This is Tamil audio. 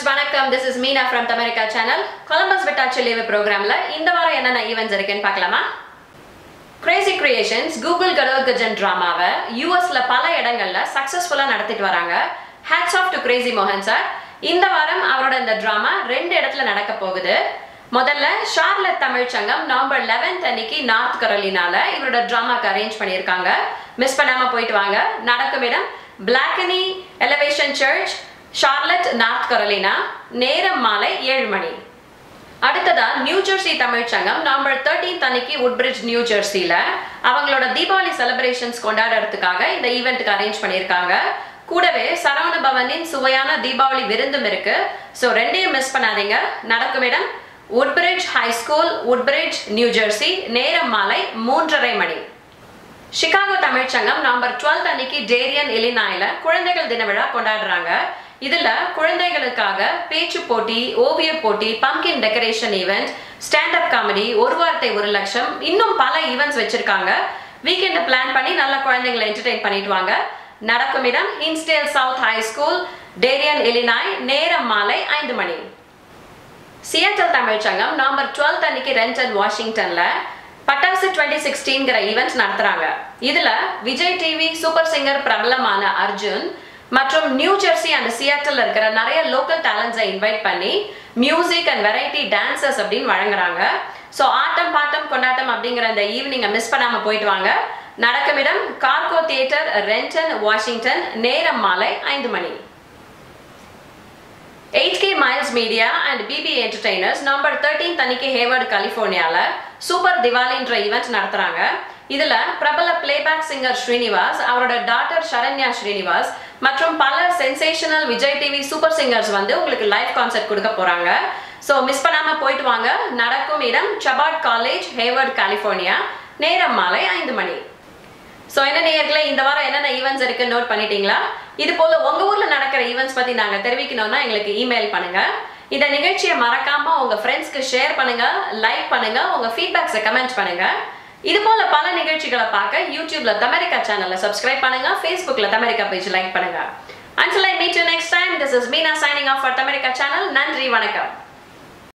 வணக்கம். This is Meena from Tamarika channel. Columbus Vittachi Live programல இந்த வாரம் என்னென்ன ஈவென்ட்ஸ் இருக்குன்னு பார்க்கலாமா? Crazy Creations Google Gadot Gajan dramaவை USல பல இடங்கள்ல சக்சஸ்ஃபுல்லா நடத்திட்டு வராங்க. Hats off to Crazy Mohan sir. இந்த வாரம் அவரோட இந்த டிராமா ரெண்டு இடத்துல நடக்க போகுது. முதல்ல ஷார்லட் தமிழ் சங்கம் நவம்பர் 11th அன்னைக்கு நார்த் கரோலினால இவரோட டிராமாக்கு அரேஞ்ச் பண்ணியிருக்காங்க. மிஸ் பண்ணாம போயிட்டு வாங்க. நடக்கும் இடம் Blakeney elevation church, Charlotte North Carolina. நேரம் மாலை 7 மணி. அடுத்ததா நியூ ஜெர்சி தமிழ் சங்கம் நவம்பர் 13th அன்னைக்கு உட்பிரிட்ஜ் நியூ ஜெர்சில அவங்களோட தீபாவளி செலிப்ரேஷன்ஸ் கொண்டாடுறதுக்காக இந்த ஈவெண்ட்டுக்கு அரேஞ்ச் பண்ணியிருக்காங்க. கூடவே சரவண பவனின் சுவையான தீபாவளி விருந்தும் இருக்கு. ஸோ ரெண்டையும் மிஸ் பண்ணாதீங்க. நடக்கும் இடம் உட்பிரிட்ஜ் ஹை ஸ்கூல், உட்பிரிட்ஜ் நியூ ஜெர்சி. நேரம் மாலை 3:30 மணி. சிகாகோ தமிழ் சங்கம் நவம்பர் 12th அன்னைக்கு டேரியன் இலினாயில குழந்தைகள் தின விழா கொண்டாடுறாங்க. இதுல குழந்தைகளுக்காக பேச்சு போட்டி, ஓவிய போட்டி, pumpkin decoration event, stand up comedy, ஒரு வார்த்தை 1 லட்சம், இன்னும் பல ஈவெண்ட்ஸ் வச்சிருக்காங்க. வீக்கெண்ட் பிளான் பண்ணி நல்ல குழந்தைங்களை என்டர்டெயின் பண்ணிட்டு வாங்க. நடக்கும் இடம் ஹின்ஸ்டேல் சவுத் ஹை ஸ்கூல், டேரியன் இலினாய். நேரம் மாலை 5 மணி. சியாட்டல் தமிழ் சங்கம் நவம்பர் 12th அன்னைக்கு ரென்டன் வாஷிங்டன்ல பட்டாசு 2016ங்கிற ஈவெண்ட் நடத்துறாங்க. இதுல விஜய் டிவி சூப்பர் சிங்கர் பிரபலமான அர்ஜுன் மற்றும் நியூ ஜெர்சி அண்ட் சியாட்டல் இருக்கிற நிறைய லோக்கல் டேலண்ட்ஸை இன்வைட் பண்ணி மியூசிக் அண்ட் வெரைட்டி டான்சர்ஸ் அப்படின்னு வழங்குறாங்க. ஸோ ஆட்டம் பாட்டம் கொண்டாட்டம் அப்படிங்கிற இந்த ஈவினிங்கை மிஸ் பண்ணாம போயிட்டு வாங்க. நடக்கும் இடம் கார்கோ தியேட்டர், ரென்டன் வாஷிங்டன். நேரம் மாலை 5 மணி. 8K Miles Media and BB Entertainers November 13th அன்னைக்கு ஹேவர்ட் கலிபோர்னியால சூப்பர் திவாலின்ற ஈவெண்ட் நடத்துறாங்க. இதுல பிரபல பிளேபேக் சிங்கர் ஸ்ரீனிவாஸ், அவரோட டாட்டர் சரண்யா ஸ்ரீனிவாஸ் மற்றும் பல sensational Vijay TV super singers வந்து உங்களுக்கு லைவ் கான்சர்ட் கொடுக்க போறாங்க. ஸோ மிஸ் பண்ணாம போயிட்டு வாங்க. நடக்கும் இடம் சபாட் காலேஜ், ஹேவர்ட் கலிபோர்னியா. நேரம் மாலை 5 மணி. ஸோ என்ன நேயர்களே, இந்த வாரம் என்னென்ன ஈவெண்ட்ஸ் இருக்கு நோட் பண்ணிட்டீங்களா? இது போல உங்க ஊர்ல நடக்கிற ஈவெண்ட்ஸ் பத்தி நாங்க தெரிவிக்கணும்னா எங்களுக்கு இமெயில் பண்ணுங்க. இந்த நிகழ்ச்சியை மறக்காம உங்க ஃப்ரெண்ட்ஸ்க்கு ஷேர் பண்ணுங்க, லைக் பண்ணுங்க, உங்க ஃபீட்பேக்ஸை கமெண்ட் பண்ணுங்க. இது போல பல நிகழ்ச்சிகளை பார்க்க யூடியூப்ல தமிரிக்கா சேனலை சப்ஸ்கிரைப் பண்ணுங்க, ஃபேஸ்புக்ல தமிரிக்கா பேஜ் லைக் பண்ணுங்க. Until I meet you next time, this is Meena signing off for Tamarika channel. நன்றி, வணக்கம்.